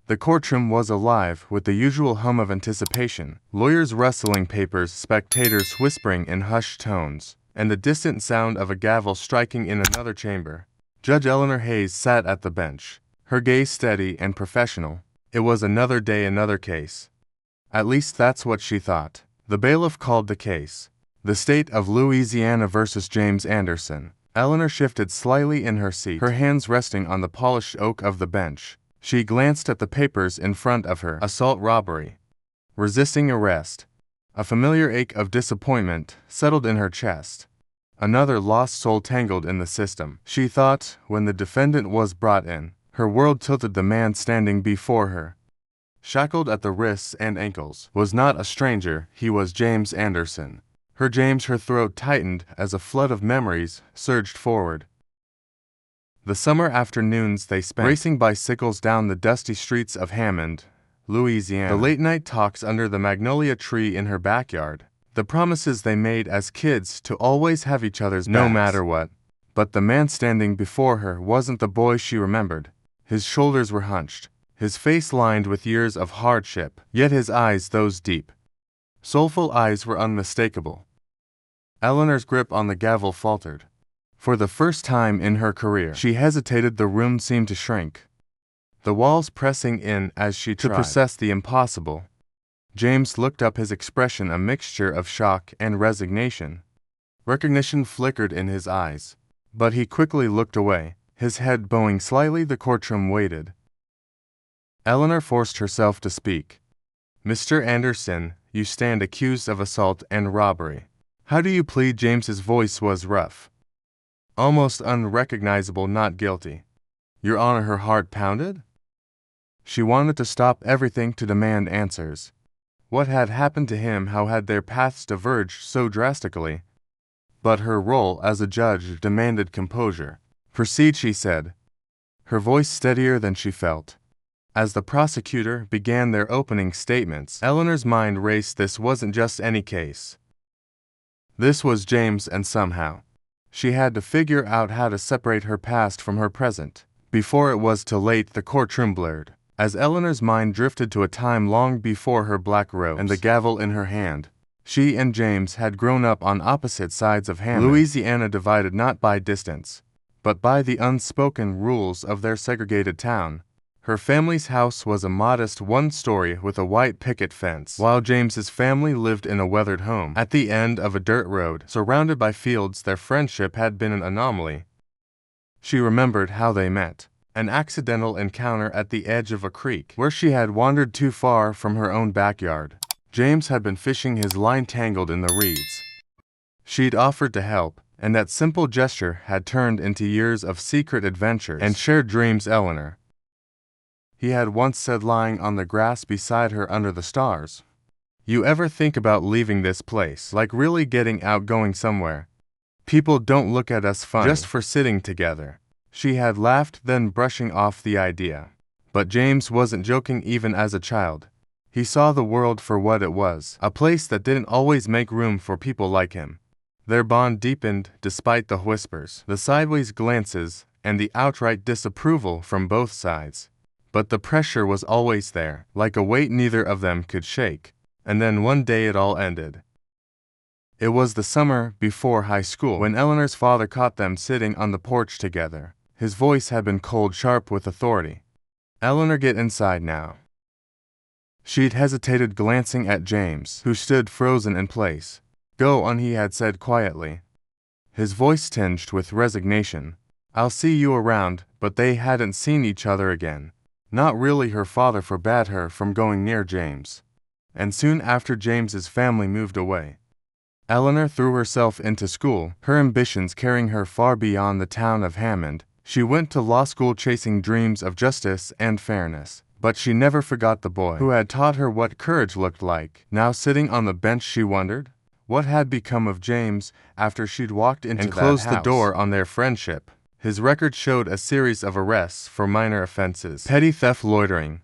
The courtroom was alive with the usual hum of anticipation, lawyers rustling papers, spectators whispering in hushed tones, and the distant sound of a gavel striking in another chamber. Judge Eleanor Hayes sat at the bench, her gaze steady and professional. It was another day, another case. At least that's what she thought. The bailiff called the case. The State of Louisiana versus James Anderson. Eleanor shifted slightly in her seat, her hands resting on the polished oak of the bench. She glanced at the papers in front of her. Assault, robbery, resisting arrest. A familiar ache of disappointment settled in her chest. Another lost soul tangled in the system, she thought. When the defendant was brought in, her world tilted. The man standing before her, shackled at the wrists and ankles, was not a stranger. He was James Anderson. Her throat tightened as a flood of memories surged forward. The summer afternoons they spent racing bicycles down the dusty streets of Hammond, Louisiana. The late-night talks under the magnolia tree in her backyard. The promises they made as kids to always have each other's backs, no matter what. But the man standing before her wasn't the boy she remembered. His shoulders were hunched, his face lined with years of hardship, yet his eyes, those deep, soulful eyes, were unmistakable. Eleanor's grip on the gavel faltered. For the first time in her career, she hesitated. The room seemed to shrink, the walls pressing in as she tried to process the impossible. James looked up, his expression a mixture of shock and resignation. Recognition flickered in his eyes, but he quickly looked away, his head bowing slightly. The courtroom waited. Eleanor forced herself to speak. "Mr. Anderson, you stand accused of assault and robbery. How do you plead?" James's voice was rough, almost unrecognizable. "Not guilty, Your Honor." Her heart pounded. She wanted to stop everything to demand answers. What had happened to him? How had their paths diverged so drastically? But her role as a judge demanded composure. "Proceed," she said, her voice steadier than she felt. As the prosecutor began their opening statements, Eleanor's mind raced. This wasn't just any case. This was James, and somehow she had to figure out how to separate her past from her present. Before it was too late, the courtroom blurred, as Eleanor's mind drifted to a time long before her black robes and the gavel in her hand. She and James had grown up on opposite sides of Hammond, Louisiana, divided not by distance, but by the unspoken rules of their segregated town. Her family's house was a modest one-story with a white picket fence, while James's family lived in a weathered home at the end of a dirt road, surrounded by fields. Their friendship had been an anomaly. She remembered how they met. An accidental encounter at the edge of a creek, where she had wandered too far from her own backyard. James had been fishing, his line tangled in the reeds. She'd offered to help, and that simple gesture had turned into years of secret adventures and shared dreams. Eleanor, he had once said, lying on the grass beside her under the stars, "You ever think about leaving this place? Like really getting out, going somewhere? People don't look at us funny just for sitting together." She had laughed, then brushing off the idea. But James wasn't joking. Even as a child, he saw the world for what it was, a place that didn't always make room for people like him. Their bond deepened despite the whispers, the sideways glances, and the outright disapproval from both sides. But the pressure was always there, like a weight neither of them could shake. And then one day it all ended. It was the summer before high school, when Eleanor's father caught them sitting on the porch together. His voice had been cold, sharp with authority. "Eleanor, get inside now." She'd hesitated, glancing at James, who stood frozen in place. "Go on," he had said quietly, his voice tinged with resignation. "I'll see you around." But they hadn't seen each other again. Not really. Her father forbade her from going near James. And soon after, James's family moved away. Eleanor threw herself into school, her ambitions carrying her far beyond the town of Hammond. She went to law school, chasing dreams of justice and fairness. But she never forgot the boy who had taught her what courage looked like. Now sitting on the bench, she wondered what had become of James after she'd walked into and closed the door on their friendship. His record showed a series of arrests for minor offenses, petty theft, loitering.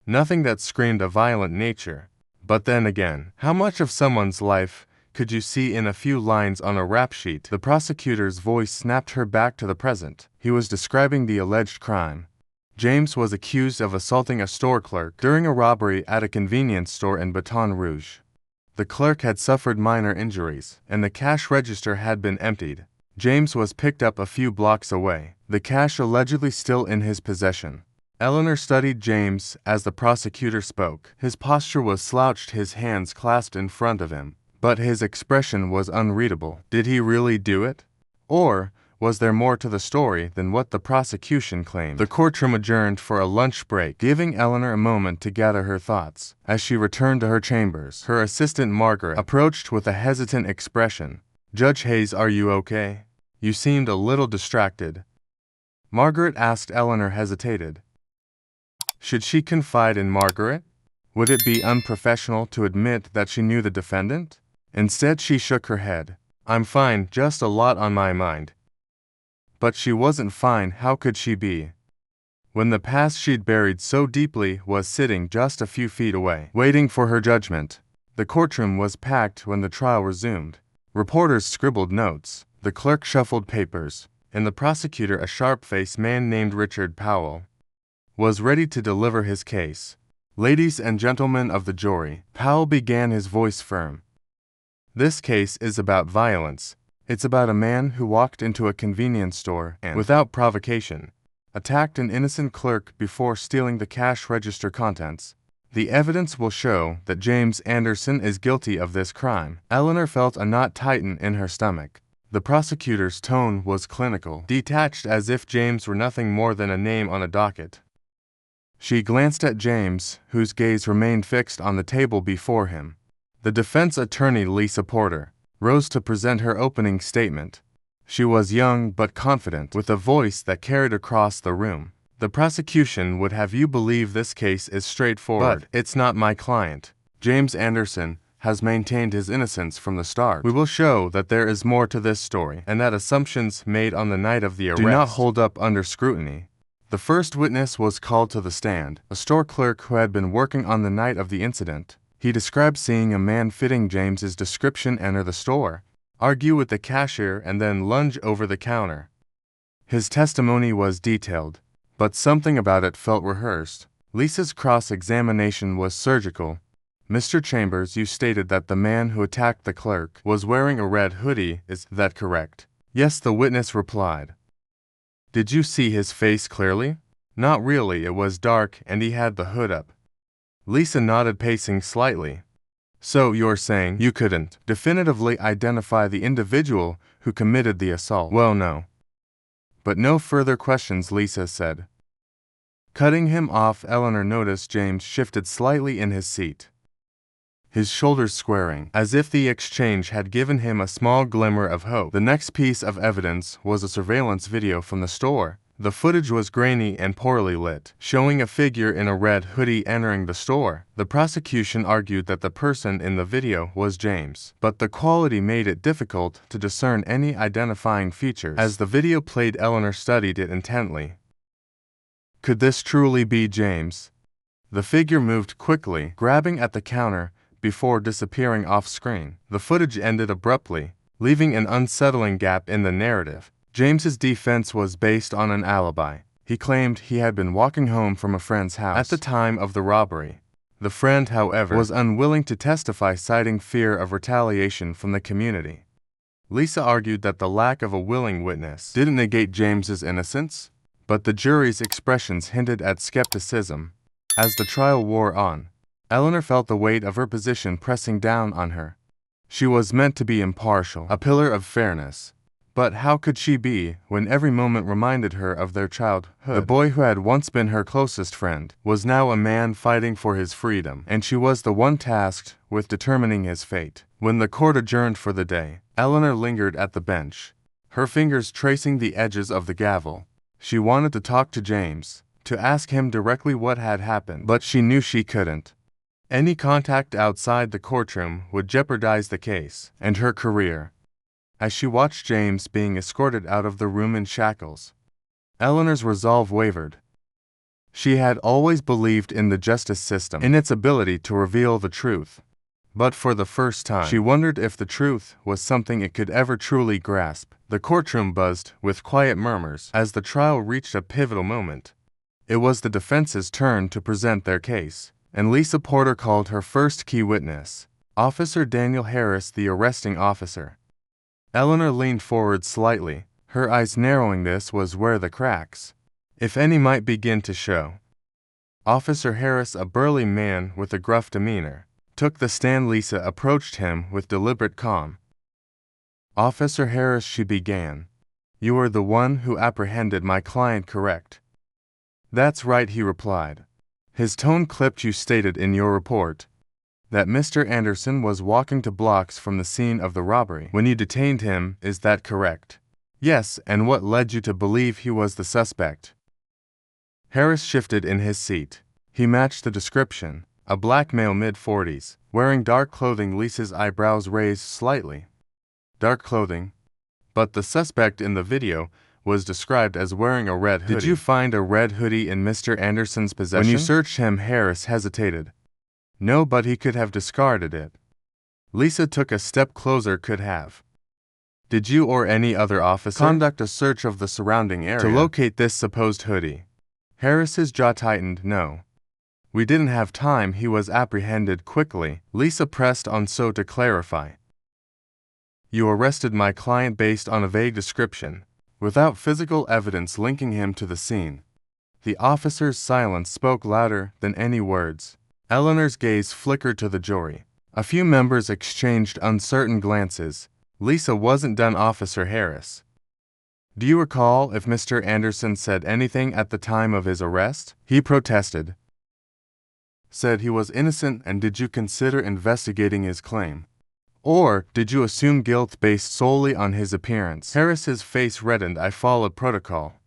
Nothing that screamed a violent nature. But then again, how much of someone's life could you see in a few lines on a rap sheet? The prosecutor's voice snapped her back to the present. He was describing the alleged crime. James was accused of assaulting a store clerk during a robbery at a convenience store in Baton Rouge. The clerk had suffered minor injuries, and the cash register had been emptied. James was picked up a few blocks away, the cash allegedly still in his possession. Eleanor studied James as the prosecutor spoke. His posture was slouched, his hands clasped in front of him, but his expression was unreadable. Did he really do it? Or was there more to the story than what the prosecution claimed? The courtroom adjourned for a lunch break, giving Eleanor a moment to gather her thoughts. As she returned to her chambers, her assistant Margaret approached with a hesitant expression. "Judge Hayes, are you okay? You seemed a little distracted." Margaret asked. Eleanor hesitated. Should she confide in Margaret? Would it be unprofessional to admit that she knew the defendant? Instead, she shook her head. "I'm fine, just a lot on my mind." But she wasn't fine. How could she be, when the past she'd buried so deeply was sitting just a few feet away, waiting for her judgment? The courtroom was packed when the trial resumed. Reporters scribbled notes, the clerk shuffled papers, and the prosecutor, a sharp-faced man named Richard Powell, was ready to deliver his case. "Ladies and gentlemen of the jury," Powell began, his voice firm. "This case is about violence. It's about a man who walked into a convenience store and, without provocation, attacked an innocent clerk before stealing the cash register contents. The evidence will show that James Anderson is guilty of this crime." Eleanor felt a knot tighten in her stomach. The prosecutor's tone was clinical, detached, as if James were nothing more than a name on a docket. She glanced at James, whose gaze remained fixed on the table before him. The defense attorney, Lisa Porter, rose to present her opening statement. She was young but confident, with a voice that carried across the room. "The prosecution would have you believe this case is straightforward. But it's not. My client, James Anderson, has maintained his innocence from the start. We will show that there is more to this story, and that assumptions made on the night of the arrest do not hold up under scrutiny." The first witness was called to the stand, a store clerk who had been working on the night of the incident. He described seeing a man fitting James's description enter the store, argue with the cashier, and then lunge over the counter. His testimony was detailed, but something about it felt rehearsed. Lisa's cross-examination was surgical. "Mr. Chambers, you stated that the man who attacked the clerk was wearing a red hoodie, is that correct?" "Yes," the witness replied. "Did you see his face clearly?" "Not really, it was dark and he had the hood up." Lisa nodded, pacing slightly. "So you're saying you couldn't definitively identify the individual who committed the assault?" "Well, no." "But no further questions," Lisa said. Cutting him off, Eleanor noticed James shifted slightly in his seat, his shoulders squaring, as if the exchange had given him a small glimmer of hope. The next piece of evidence was a surveillance video from the store. The footage was grainy and poorly lit, showing a figure in a red hoodie entering the store. The prosecution argued that the person in the video was James, but the quality made it difficult to discern any identifying features. As the video played, Eleanor studied it intently. Could this truly be James? The figure moved quickly, grabbing at the counter, before disappearing off-screen. The footage ended abruptly, leaving an unsettling gap in the narrative. James's defense was based on an alibi. He claimed he had been walking home from a friend's house at the time of the robbery. The friend, however, was unwilling to testify, citing fear of retaliation from the community. Lisa argued that the lack of a willing witness didn't negate James's innocence, but the jury's expressions hinted at skepticism. As the trial wore on, Eleanor felt the weight of her position pressing down on her. She was meant to be impartial, a pillar of fairness. But how could she be when every moment reminded her of their childhood? The boy who had once been her closest friend was now a man fighting for his freedom, and she was the one tasked with determining his fate. When the court adjourned for the day, Eleanor lingered at the bench, her fingers tracing the edges of the gavel. She wanted to talk to James, to ask him directly what had happened, but she knew she couldn't. Any contact outside the courtroom would jeopardize the case and her career. As she watched James being escorted out of the room in shackles, Eleanor's resolve wavered. She had always believed in the justice system, in its ability to reveal the truth. But for the first time, she wondered if the truth was something it could ever truly grasp. The courtroom buzzed with quiet murmurs as the trial reached a pivotal moment. It was the defense's turn to present their case, and Lisa Porter called her first key witness, Officer Daniel Harris, the arresting officer. Eleanor leaned forward slightly, her eyes narrowing. This was where the cracks, if any, might begin to show. Officer Harris, a burly man with a gruff demeanor, took the stand. Lisa approached him with deliberate calm. "Officer Harris," she began, "you are the one who apprehended my client, correct?" "That's right," he replied. His tone clipped. "You stated in your report that Mr. Anderson was walking to blocks from the scene of the robbery when you detained him, is that correct?" "Yes, and what led you to believe he was the suspect?" Harris shifted in his seat. He matched the description, a black male mid-40s, wearing dark clothing. Lisa's eyebrows raised slightly. Dark clothing? But the suspect in the video was described as wearing a red hoodie. "Did you find a red hoodie in Mr. Anderson's possession?" "When you searched him," Harris hesitated. "No, but he could have discarded it." Lisa took a step closer. "Could have. Did you or any other officer conduct a search of the surrounding area to locate this supposed hoodie?" Harris's jaw tightened. "No. We didn't have time. He was apprehended quickly." Lisa pressed on. "So to clarify, you arrested my client based on a vague description, without physical evidence linking him to the scene." The officer's silence spoke louder than any words. Eleanor's gaze flickered to the jury. A few members exchanged uncertain glances. Lisa wasn't done. "Officer Harris, do you recall if Mr. Anderson said anything at the time of his arrest?" He protested. "Said he was innocent." "And did you consider investigating his claim? Or did you assume guilt based solely on his appearance?" Harris's face reddened. "I followed protocol."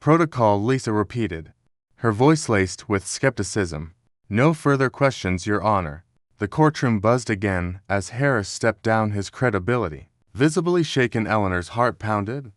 "Protocol," Lisa repeated, her voice laced with skepticism. "No further questions, Your Honor." The courtroom buzzed again as Harris stepped down, his credibility visibly shaken. Eleanor's heart pounded.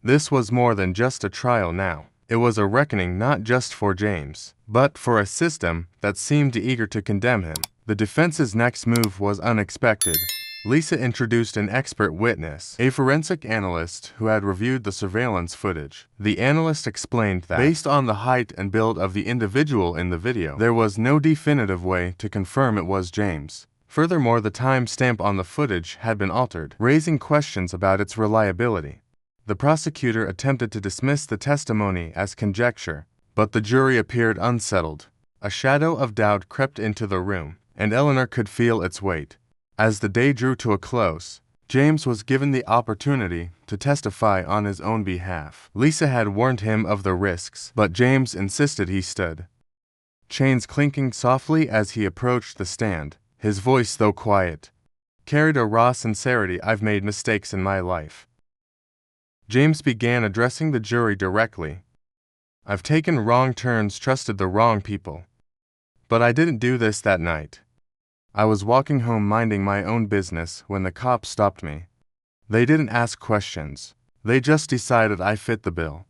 This was more than just a trial now. It was a reckoning, not just for James, but for a system that seemed eager to condemn him. The defense's next move was unexpected. Lisa introduced an expert witness, a forensic analyst who had reviewed the surveillance footage. The analyst explained that, based on the height and build of the individual in the video, there was no definitive way to confirm it was James. Furthermore, the time stamp on the footage had been altered, raising questions about its reliability. The prosecutor attempted to dismiss the testimony as conjecture, but the jury appeared unsettled. A shadow of doubt crept into the room, and Eleanor could feel its weight. As the day drew to a close, James was given the opportunity to testify on his own behalf. Lisa had warned him of the risks, but James insisted. He stood, chains clinking softly as he approached the stand. His voice, though quiet, carried a raw sincerity. "I've made mistakes in my life," James began, addressing the jury directly. "I've taken wrong turns, trusted the wrong people. But I didn't do this that night. I was walking home minding my own business when the cops stopped me. They didn't ask questions. They just decided I fit the bill."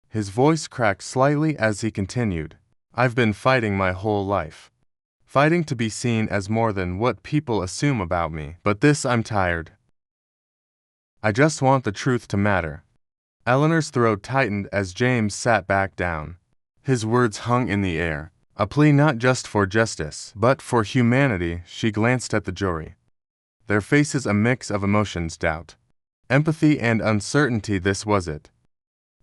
His voice cracked slightly as he continued. "I've been fighting my whole life. Fighting to be seen as more than what people assume about me. But this, I'm tired. I just want the truth to matter." Eleanor's throat tightened as James sat back down. His words hung in the air, a plea not just for justice, but for humanity. She glanced at the jury, their faces a mix of emotions: doubt, empathy, and uncertainty. This was it.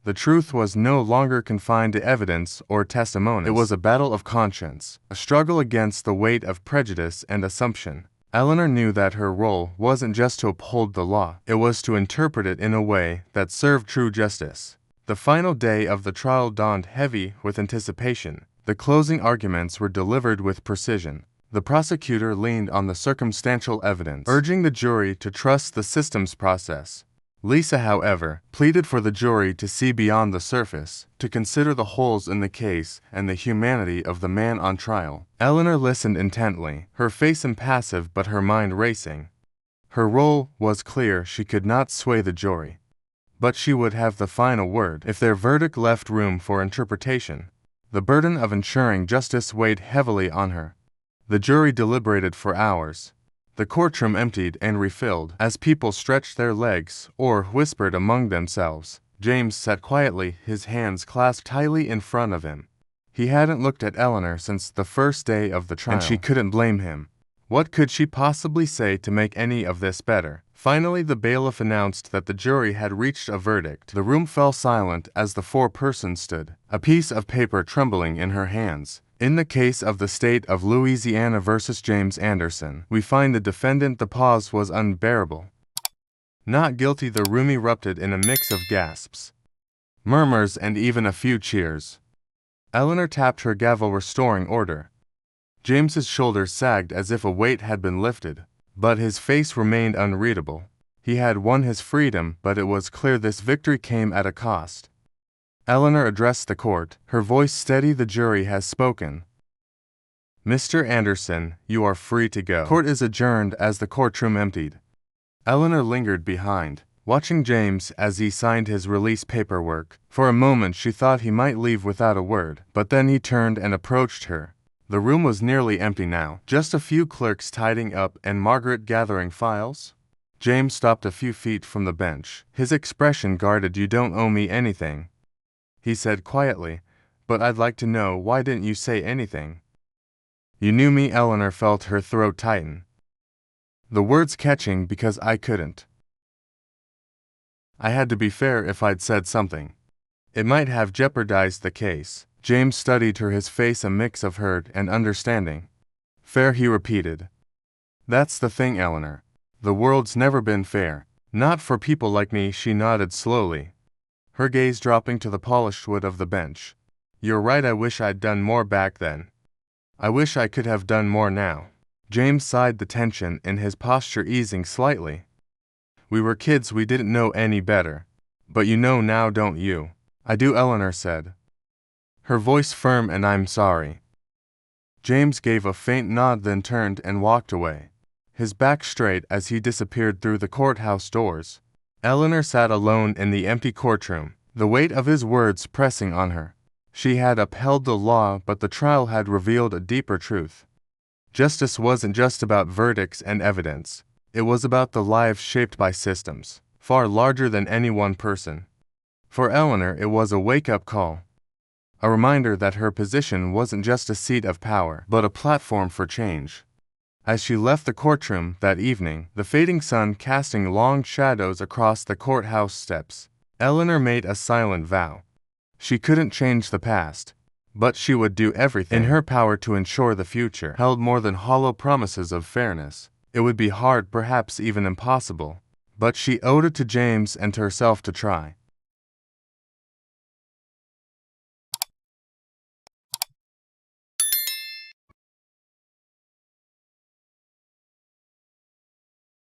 The truth was no longer confined to evidence or testimonies. It was a battle of conscience, a struggle against the weight of prejudice and assumption. Eleanor knew that her role wasn't just to uphold the law, it was to interpret it in a way that served true justice. The final day of the trial dawned heavy with anticipation. The closing arguments were delivered with precision. The prosecutor leaned on the circumstantial evidence, urging the jury to trust the system's process. Lisa, however, pleaded for the jury to see beyond the surface, to consider the holes in the case and the humanity of the man on trial. Eleanor listened intently, her face impassive but her mind racing. Her role was clear: she could not sway the jury, but she would have the final word if their verdict left room for interpretation. The burden of ensuring justice weighed heavily on her. The jury deliberated for hours. The courtroom emptied and refilled as people stretched their legs or whispered among themselves. James sat quietly, his hands clasped tightly in front of him. He hadn't looked at Eleanor since the first day of the trial, and she couldn't blame him. What could she possibly say to make any of this better? Finally, the bailiff announced that the jury had reached a verdict. The room fell silent as the four persons stood, a piece of paper trembling in her hands. In the case of the state of Louisiana versus James Anderson, we find the defendant. The pause was unbearable. Not guilty. The room erupted in a mix of gasps, murmurs, and even a few cheers. Eleanor tapped her gavel, restoring order. James's shoulders sagged as if a weight had been lifted, but his face remained unreadable. He had won his freedom, but it was clear this victory came at a cost. Eleanor addressed the court, her voice steady. The jury has spoken. Mr. Anderson, you are free to go. Court is adjourned. As the courtroom emptied, Eleanor lingered behind, watching James as he signed his release paperwork. For a moment she thought he might leave without a word, but then he turned and approached her. The room was nearly empty now, just a few clerks tidying up and Margaret gathering files. James stopped a few feet from the bench, his expression guarded. You don't owe me anything, he said quietly, but I'd like to know, why didn't you say anything? You knew me. Eleanor felt her throat tighten, the words catching. Because I couldn't. I had to be fair. If I'd said something, it might have jeopardized the case. James studied her, his face a mix of hurt and understanding. Fair, he repeated. That's the thing, Eleanor. The world's never been fair. Not for people like me. She nodded slowly, her gaze dropping to the polished wood of the bench. You're right. I wish I'd done more back then. I wish I could have done more now. James sighed, the tension in his posture easing slightly. We were kids. We didn't know any better. But you know now, don't you? I do, Eleanor said, her voice firm. And I'm sorry. James gave a faint nod, then turned and walked away, his back straight as he disappeared through the courthouse doors. Eleanor sat alone in the empty courtroom, the weight of his words pressing on her. She had upheld the law, but the trial had revealed a deeper truth. Justice wasn't just about verdicts and evidence. It was about the lives shaped by systems, far larger than any one person. For Eleanor, it was a wake-up call, a reminder that her position wasn't just a seat of power, but a platform for change. As she left the courtroom that evening, the fading sun casting long shadows across the courthouse steps, Eleanor made a silent vow. She couldn't change the past, but she would do everything in her power to ensure the future held more than hollow promises of fairness. It would be hard, perhaps even impossible, but she owed it to James and to herself to try.